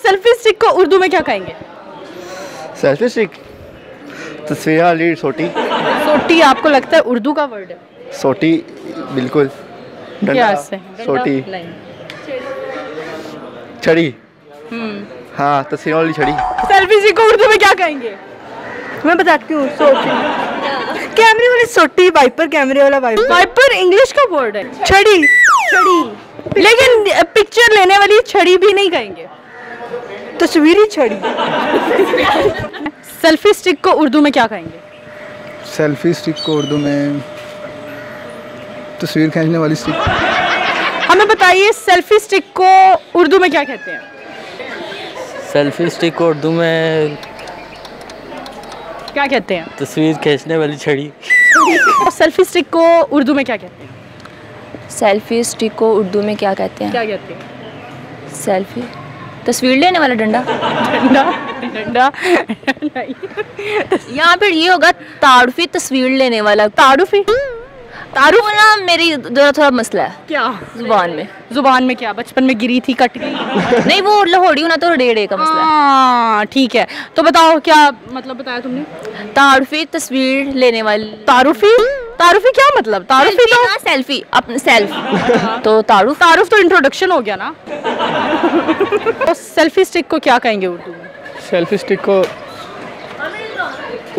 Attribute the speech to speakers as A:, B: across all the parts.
A: Selfie stick को उर्दू में क्या कहेंगे?
B: सेल्फी स्टिक तस्वीर वाली सोटी।
A: सोटी आपको लगता है उर्दू का वर्ड है?
B: सोटी बिल्कुल।
A: क्या से?
B: सोटी छड़ी। हाँ तस्वीर वाली छड़ी।
A: सेल्फी स्टिक को उर्दू में क्या कहेंगे?
C: मैं बताती हूँ। सोटी कैमरे वाली सोटी, वाइपर कैमरे वाला वाइपर।
A: वाइपर इंग्लिश का वर्ड है।
C: छड़ी।
A: छड़ी, लेकिन पिक्चर लेने वाली छड़ी भी नहीं कहेंगे।
C: तस्वीरी छड़ी।
A: सेल्फी स्टिक को उर्दू में क्या कहेंगे?
D: सेल्फी स्टिक को उर्दू में तस्वीर खींचने वाली स्टिक।
A: हमें बताइए सेल्फी स्टिक को उर्दू में क्या कहते हैं?
E: सेल्फी स्टिक को उर्दू में
A: क्या कहते हैं?
E: तस्वीर खींचने वाली छड़ी।
A: और सेल्फी स्टिक को उर्दू में क्या कहते हैं?
F: सेल्फी स्टिक को उर्दू में क्या कहते हैं?
A: क्या कहते हैं?
F: सेल्फी तस्वीर लेने वाला डंडा।
A: डंडा डंडा
F: यहाँ फिर ये होगा तारुफी तस्वीर लेने वाला।
A: तारुफी
F: तारुफ ना मेरी थोड़ा मसला है।
A: क्या?
F: जुबान में।
A: जुबान में क्या? बचपन में गिरी थी, कट गई?
F: नहीं वो लाहौरी होना तो डेढ़े का मसला है।
A: हाँ ठीक है, तो बताओ क्या मतलब बताया तुमने?
F: तारुफी तस्वीर लेने वाली।
A: तारुफी? तारुफी क्या मतलब? तारुफी तो
F: सेल्फी अपने सेल्फ तो तारुफ।
A: तारुफ तो इंट्रोडक्शन हो गया ना। तो सेल्फी स्टिक को क्या कहेंगे उर्दू में?
G: सेल्फी स्टिक को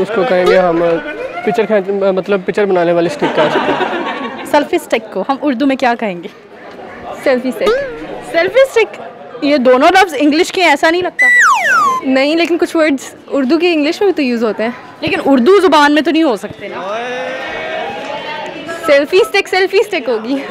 G: उसको कहेंगे हम पिक्चर खींच मतलब पिक्चर बनाने वाली स्टिक का।
A: सेल्फी स्टिक को हम उर्दू में क्या कहेंगे?
C: Selfie stick.
A: सेल्फी स्टिक, ये दोनों लफ्ज इंग्लिश के ऐसा नहीं लगता?
C: नहीं, लेकिन कुछ वर्ड्स उर्दू के इंग्लिश में भी तो यूज़ होते हैं।
A: लेकिन उर्दू जुबान में तो नहीं हो सकते ना।
C: सेल्फी स्टिक होगी।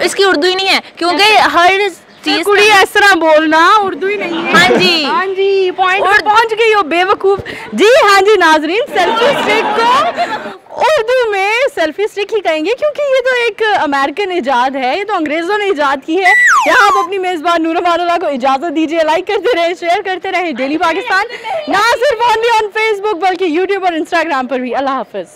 F: इसकी उर्दू ही नहीं है क्योंकि हर चीज
A: कुड़ी इस तरह बोलना उर्दू ही नहीं है।
F: हाँ जी,
A: हाँ जी, पॉइंट पर पहुंच गई हो बेवकूफ जी। हाँ जी नाजरीन, सेल्फी स्टिक को उर्दू में सेल्फी स्टिक ही कहेंगे क्योंकि ये तो एक अमेरिकन इजाद है, ये तो अंग्रेजों ने इजाद की है। यहाँ आप अपनी मेजबान नूर मानुल्लाह को इजाजत दीजिए। लाइक करते रहे, शेयर करते रहे डेली पाकिस्तान, ना सिर्फ ऑन फेसबुक बल्कि यूट्यूब और इंस्टाग्राम पर भी। अल्लाह हाफिज।